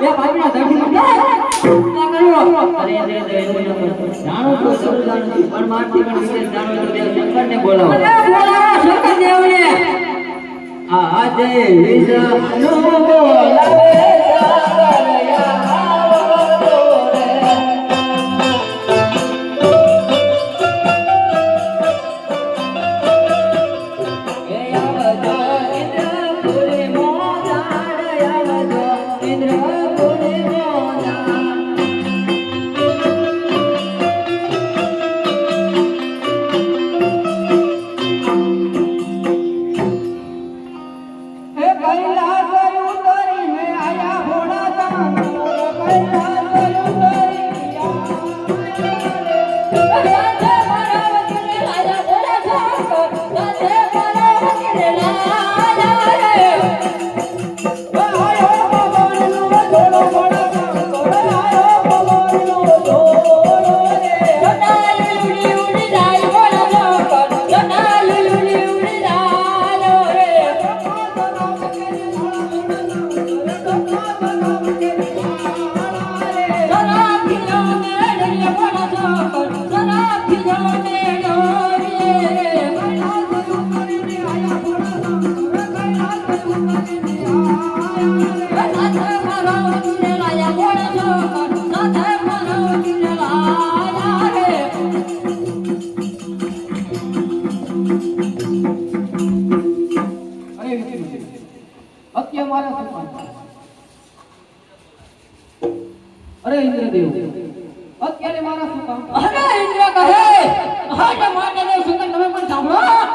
એ બાપના ધરતી માં ના કર્યો અરે એવું ન જાણો તો સૌ જાણો પણ મારતી પણ વિશેષ જાણો તો દેવ શંકરને બોલાવો શંકર દેવને આજે વિષ્ણુ બોલાવે અરે ઇન્દ્રદેવ અત્યારે મારા શું કામ? અરે ઇન્દ્ર કહે હા માને દેવ શંકર તમે પણ સાંભળો